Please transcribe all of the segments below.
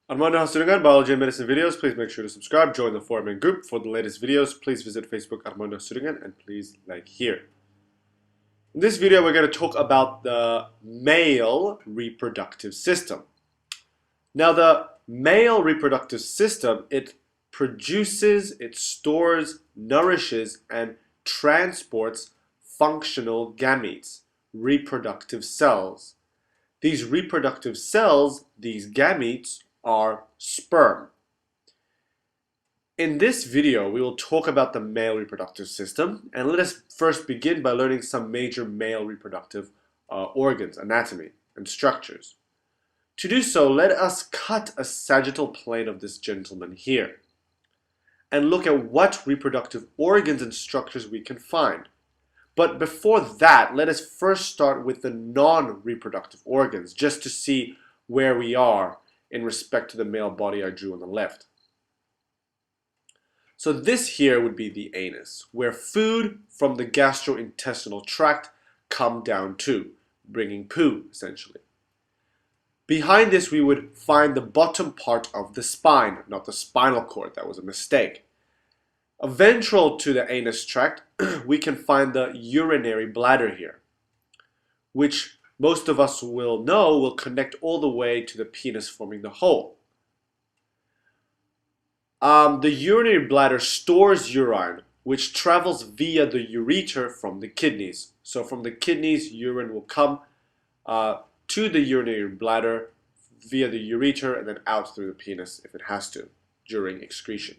Armando Hasudungan, Biology and Medicine videos. Please make sure to subscribe, join the forum and group for the latest videos. Please visit Facebook Armando Hasudungan and please like here. In this video, we're going to talk about the male reproductive system. Now, the male reproductive system, it produces, it stores, nourishes, and transports functional gametes, reproductive cells. These reproductive cells, these gametes, are sperm. In this video, we will talk about the male reproductive system, and let us first begin by learning some major male reproductive organs, anatomy, and structures. To do so, let us cut a sagittal plane of this gentleman here, and look at what reproductive organs and structures we can find. But before that, let us first start with the non-reproductive organs, just to see where we are in respect to the male body I drew on the left. So this here would be the anus, where food from the gastrointestinal tract come down to, bringing poo, essentially. Behind this, we would find the bottom part of the spine, not the spinal cord. That was a mistake. Ventral to the anus tract, we can find the urinary bladder here, which most of us will know will connect all the way to the penis, forming the hole. The urinary bladder stores urine, which travels via the ureter from the kidneys. So from the kidneys, urine will come to the urinary bladder via the ureter and then out through the penis if it has to during excretion.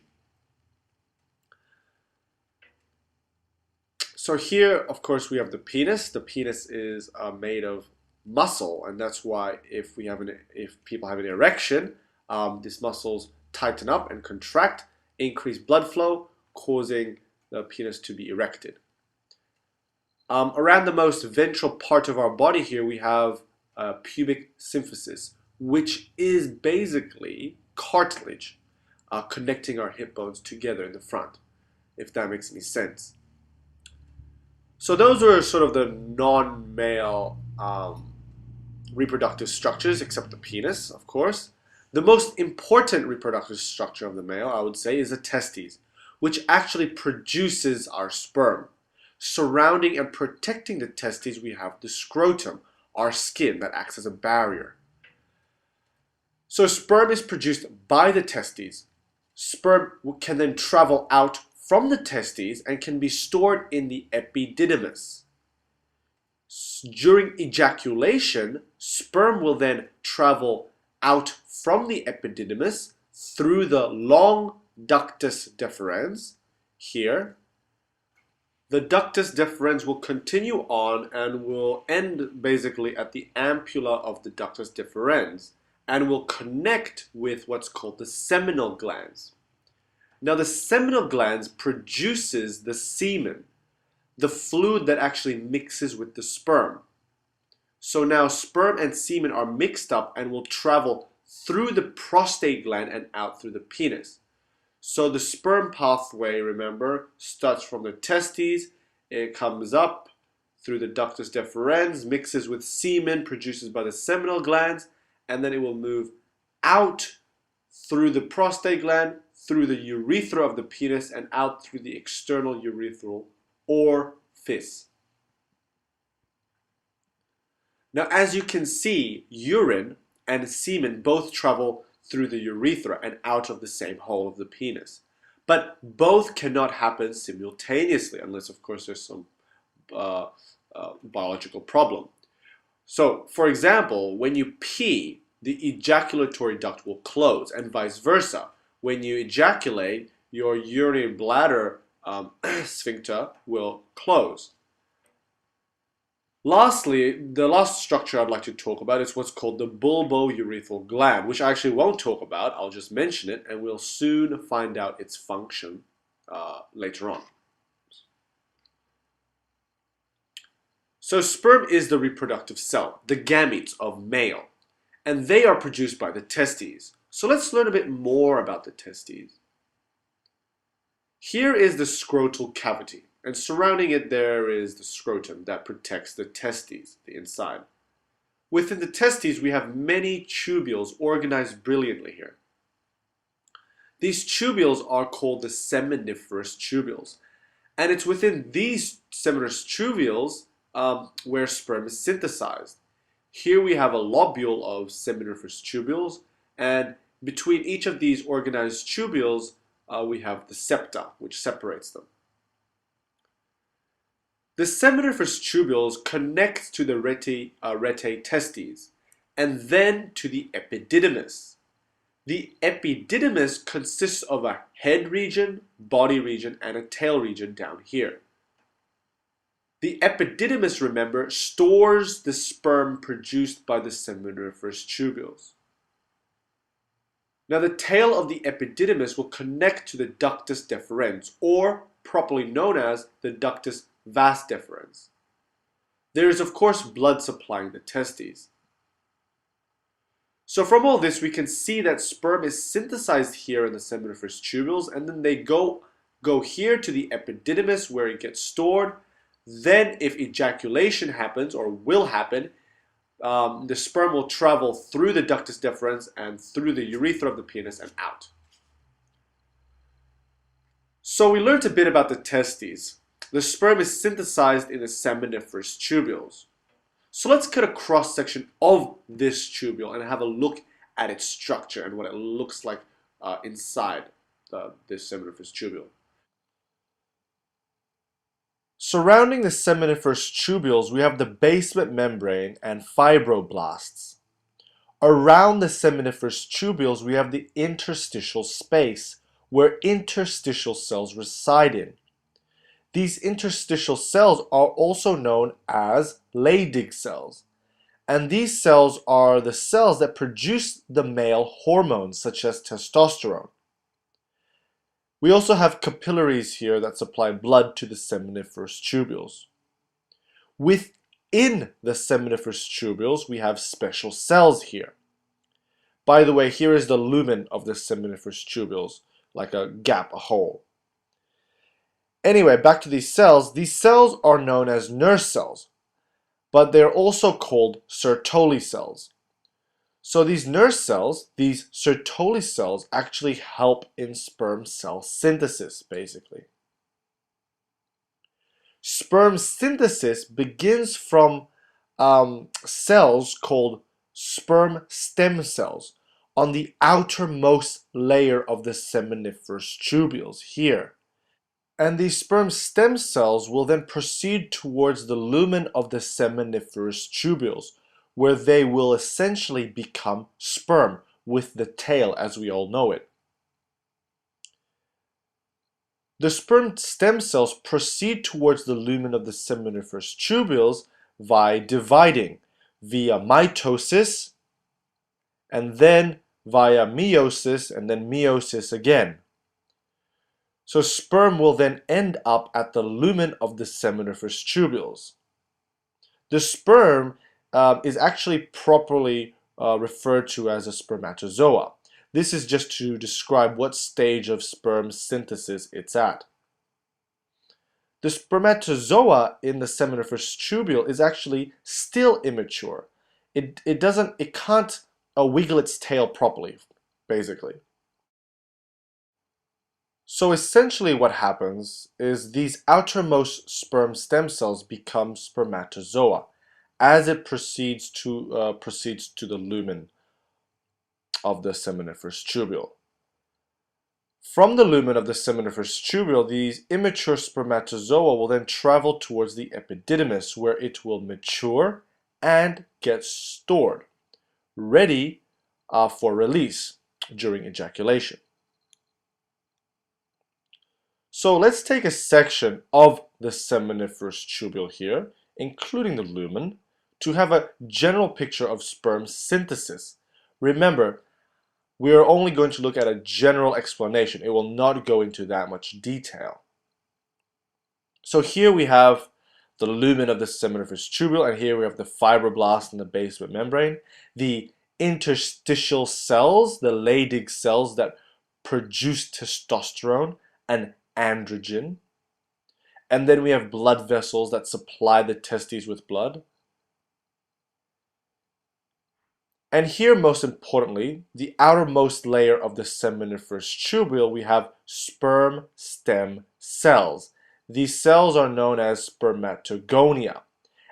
So here, of course, we have the penis. The penis is made of muscle, and that's why if people have an erection, these muscles tighten up and contract, increase blood flow, causing the penis to be erected. Around the most ventral part of our body here, we have pubic symphysis, which is basically cartilage connecting our hip bones together in the front, if that makes any sense. So those are sort of the non-male reproductive structures, except the penis, of course. The most important reproductive structure of the male, I would say, is the testes, which actually produces our sperm. Surrounding and protecting the testes, we have the scrotum, our skin that acts as a barrier. So sperm is produced by the testes. Sperm can then travel out from the testes and can be stored in the epididymis. During ejaculation, sperm will then travel out from the epididymis through the long ductus deferens here. The ductus deferens will continue on and will end basically at the ampulla of the ductus deferens and will connect with what's called the seminal glands. Now the seminal glands produces the semen, the fluid that actually mixes with the sperm. So now sperm and semen are mixed up and will travel through the prostate gland and out through the penis. So the sperm pathway, remember, starts from the testes, it comes up through the ductus deferens, mixes with semen produced by the seminal glands, and then it will move out through the prostate gland, through the urethra of the penis, and out through the external urethral orifice. Now, as you can see, urine and semen both travel through the urethra and out of the same hole of the penis. But both cannot happen simultaneously, unless, of course, there's some biological problem. So, for example, when you pee, the ejaculatory duct will close, and vice versa. When you ejaculate, your urinary bladder sphincter will close. Lastly, the last structure I'd like to talk about is what's called the bulbourethral gland, which I actually won't talk about. I'll just mention it, and we'll soon find out its function later on. So sperm is the reproductive cell, the gametes of male, and they are produced by the testes. So let's learn a bit more about the testes. Here is the scrotal cavity, and surrounding it there is the scrotum that protects the testes, the inside. Within the testes, we have many tubules organized brilliantly here. These tubules are called the seminiferous tubules. And it's within these seminiferous tubules where sperm is synthesized. Here we have a lobule of seminiferous tubules, and between each of these organized tubules, we have the septa, which separates them. The seminiferous tubules connect to the rete testes, and then to the epididymis. The epididymis consists of a head region, body region, and a tail region down here. The epididymis, remember, stores the sperm produced by the seminiferous tubules. Now, the tail of the epididymis will connect to the ductus deferens, or properly known as the ductus vas deferens. There is, of course, blood supplying the testes. So from all this, we can see that sperm is synthesized here in the seminiferous tubules, and then they go here to the epididymis where it gets stored. Then if ejaculation happens, or will happen, the sperm will travel through the ductus deferens and through the urethra of the penis and out. So we learned a bit about the testes. The sperm is synthesized in the seminiferous tubules. So let's cut a cross section of this tubule and have a look at its structure and what it looks like inside this seminiferous tubule. Surrounding the seminiferous tubules, we have the basement membrane and fibroblasts. Around the seminiferous tubules, we have the interstitial space, where interstitial cells reside in. These interstitial cells are also known as Leydig cells, and these cells are the cells that produce the male hormones such as testosterone. We also have capillaries here that supply blood to the seminiferous tubules. Within the seminiferous tubules, we have special cells here. By the way, here is the lumen of the seminiferous tubules, like a gap, a hole. Anyway, back to these cells. These cells are known as nurse cells, but they're also called Sertoli cells. So these nurse cells, these Sertoli cells, actually help in sperm cell synthesis, basically. Sperm synthesis begins from cells called sperm stem cells on the outermost layer of the seminiferous tubules here. And these sperm stem cells will then proceed towards the lumen of the seminiferous tubules, where they will essentially become sperm with the tail as we all know it. The sperm stem cells proceed towards the lumen of the seminiferous tubules by dividing via mitosis, and then via meiosis, and then meiosis again. So sperm will then end up at the lumen of the seminiferous tubules. The sperm is actually properly referred to as a spermatozoa. This is just to describe what stage of sperm synthesis it's at. The spermatozoa in the seminiferous tubule is actually still immature. It can't wiggle its tail properly, basically. So essentially what happens is these outermost sperm stem cells become spermatozoa as it proceeds to the lumen of the seminiferous tubule. From the lumen of the seminiferous tubule, these immature spermatozoa will then travel towards the epididymis, where it will mature and get stored, ready for release during ejaculation. So let's take a section of the seminiferous tubule here, including the lumen, to have a general picture of sperm synthesis. Remember, we are only going to look at a general explanation. It will not go into that much detail. So here we have the lumen of the seminiferous tubule, and here we have the fibroblast and the basement membrane, the interstitial cells, the Leydig cells that produce testosterone and androgen, and then we have blood vessels that supply the testes with blood. And here, most importantly, the outermost layer of the seminiferous tubule, we have sperm stem cells. These cells are known as spermatogonia,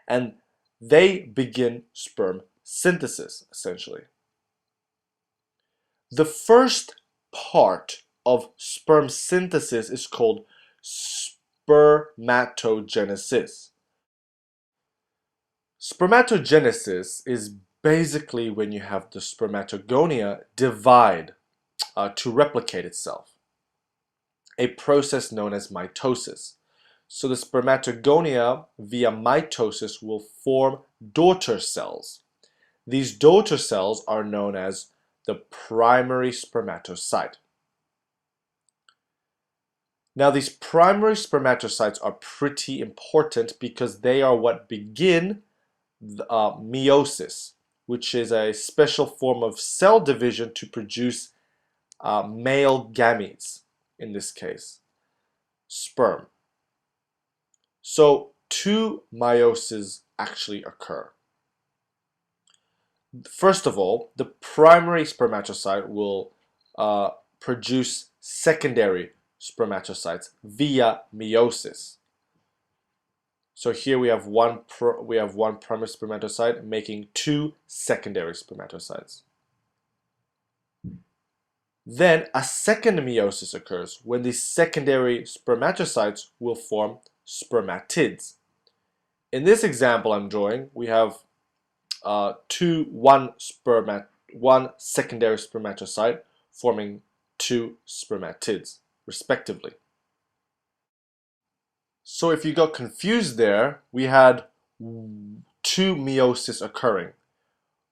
and they begin sperm synthesis, essentially. The first part of sperm synthesis is called spermatogenesis. Spermatogenesis is basically when you have the spermatogonia divide to replicate itself, a process known as mitosis. So the spermatogonia via mitosis will form daughter cells. These daughter cells are known as the primary spermatocyte. Now, these primary spermatocytes are pretty important because they are what begin meiosis, which is a special form of cell division to produce male gametes, in this case, sperm. So two meioses actually occur. First of all, the primary spermatocyte will produce secondary spermatocytes via meiosis. So here we have one primary spermatocyte making two secondary spermatocytes. Then a second meiosis occurs when these secondary spermatocytes will form spermatids. In this example I'm drawing, we have one secondary spermatocyte forming two spermatids, respectively. So if you got confused there, we had two meiosis occurring.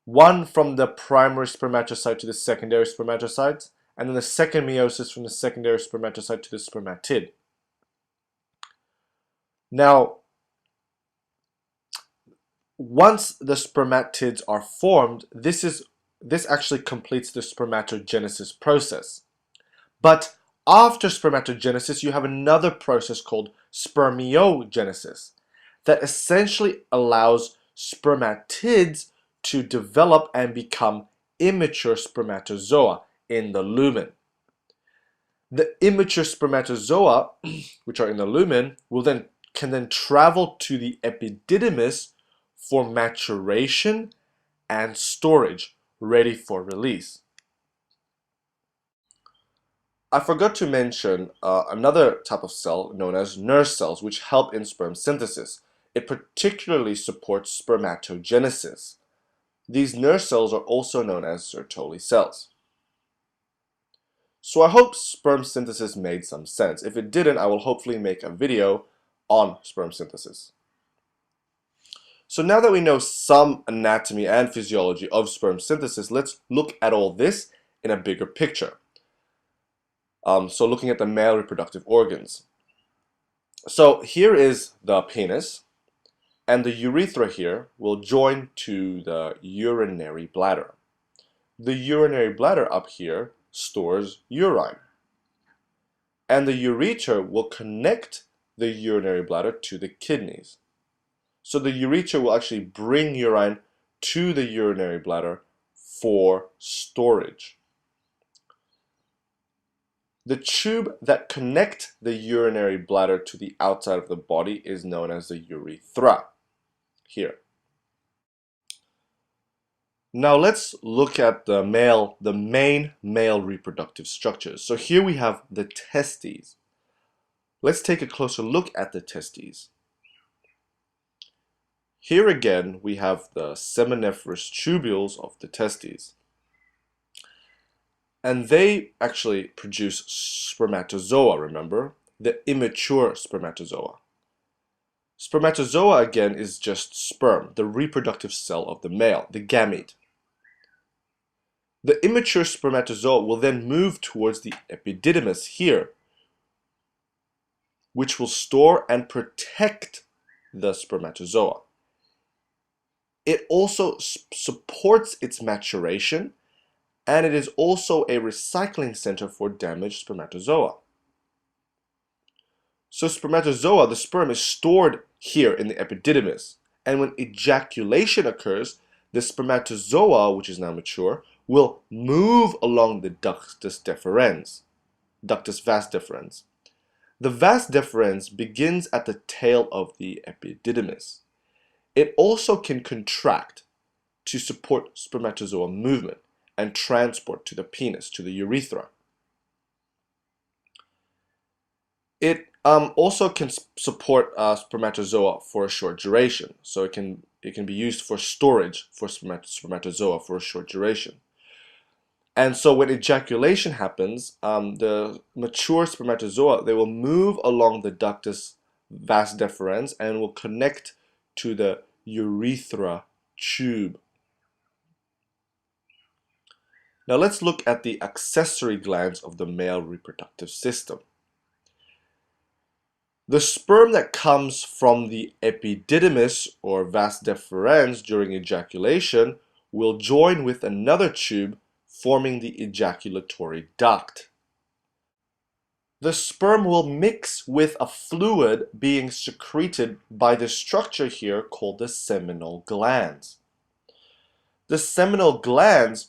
One from the primary spermatocyte to the secondary spermatocyte, and then the second meiosis from the secondary spermatocyte to the spermatid. Now, once the spermatids are formed, this actually completes the spermatogenesis process. But after spermatogenesis, you have another process called spermiogenesis that essentially allows spermatids to develop and become immature spermatozoa in the lumen. The immature spermatozoa, which are in the lumen, can then travel to the epididymis for maturation and storage, ready for release. I forgot to mention another type of cell known as nurse cells, which help in sperm synthesis. It particularly supports spermatogenesis. These nurse cells are also known as Sertoli cells. So I hope sperm synthesis made some sense. If it didn't, I will hopefully make a video on sperm synthesis. So now that we know some anatomy and physiology of sperm synthesis, let's look at all this in a bigger picture. So looking at the male reproductive organs. So here is the penis, and the urethra here will join to the urinary bladder. The urinary bladder up here stores urine, and the ureter will connect the urinary bladder to the kidneys. So the ureter will actually bring urine to the urinary bladder for storage. The tube that connects the urinary bladder to the outside of the body is known as the urethra. Here. Now let's look at the main male reproductive structures. So here we have the testes. Let's take a closer look at the testes. Here again we have the seminiferous tubules of the testes. And they actually produce spermatozoa, remember? The immature spermatozoa. Spermatozoa, again, is just sperm, the reproductive cell of the male, the gamete. The immature spermatozoa will then move towards the epididymis here, which will store and protect the spermatozoa. It also supports its maturation, and it is also a recycling center for damaged spermatozoa. So spermatozoa, the sperm, is stored here in the epididymis, and when ejaculation occurs, the spermatozoa, which is now mature, will move along the ductus deferens, ductus vas deferens. The vas deferens begins at the tail of the epididymis. It also can contract to support spermatozoa movement and transport to the penis, to the urethra. It also can support spermatozoa for a short duration, so it can be used for storage for spermatozoa for a short duration. And so when ejaculation happens, the mature spermatozoa, they will move along the ductus vas deferens and will connect to the urethra tube. Now let's look at the accessory glands of the male reproductive system. The sperm that comes from the epididymis or vas deferens during ejaculation will join with another tube forming the ejaculatory duct. The sperm will mix with a fluid being secreted by the structure here called the seminal glands. The seminal glands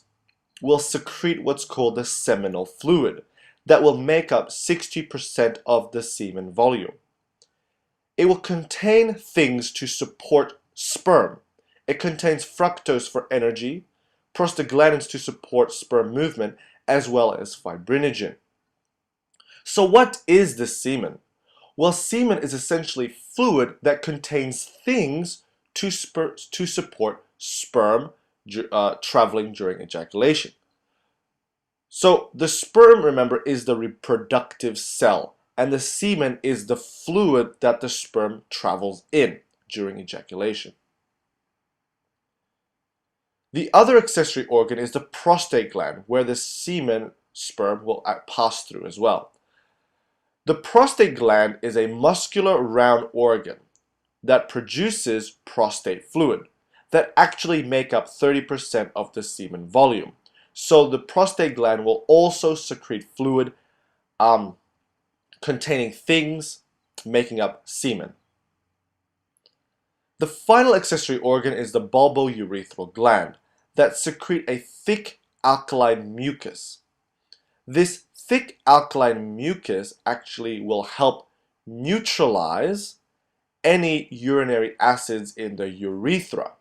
will secrete what's called the seminal fluid that will make up 60% of the semen volume. It will contain things to support sperm. It contains fructose for energy, prostaglandins to support sperm movement, as well as fibrinogen. So what is the semen? Well, semen is essentially fluid that contains things to support sperm traveling during ejaculation. So the sperm, remember, is the reproductive cell, and the semen is the fluid that the sperm travels in during ejaculation. The other accessory organ is the prostate gland, where the sperm will pass through as well. The prostate gland is a muscular round organ that produces prostate fluid that actually make up 30% of the semen volume. So the prostate gland will also secrete fluid containing things making up semen. The final accessory organ is the bulbourethral gland that secrete a thick alkaline mucus. This thick alkaline mucus actually will help neutralize any urinary acids in the urethra.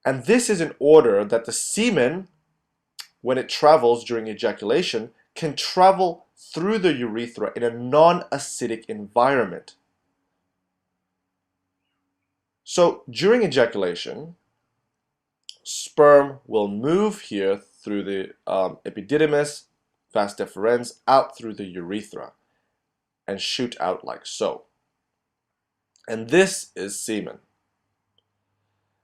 And this is in order that the semen, when it travels during ejaculation, can travel through the urethra in a non-acidic environment. So during ejaculation, sperm will move here through the epididymis, vas deferens, out through the urethra and shoot out like so. And this is semen.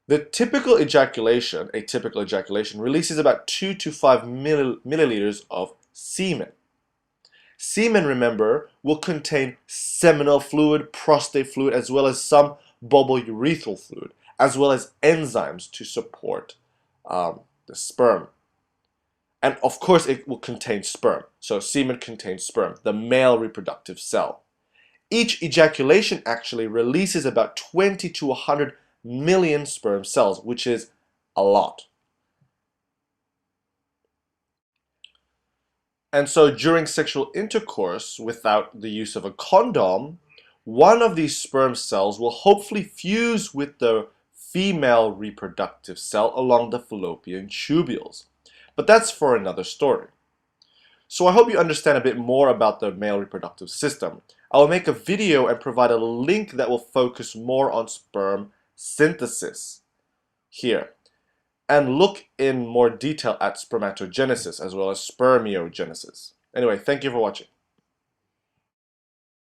The typical ejaculation, a typical ejaculation, releases about 2 to 5 milliliters of semen. Semen, remember, will contain seminal fluid, prostate fluid, as well as some bulbourethral fluid, as well as enzymes to support the sperm. And of course, it will contain sperm. So semen contains sperm, the male reproductive cell. Each ejaculation actually releases about 20 to 100 million sperm cells, which is a lot. And so during sexual intercourse without the use of a condom, one of these sperm cells will hopefully fuse with the female reproductive cell along the fallopian tubules. But that's for another story. So I hope you understand a bit more about the male reproductive system. I will make a video and provide a link that will focus more on sperm synthesis here, and look in more detail at spermatogenesis as well as spermiogenesis. Anyway, thank you for watching.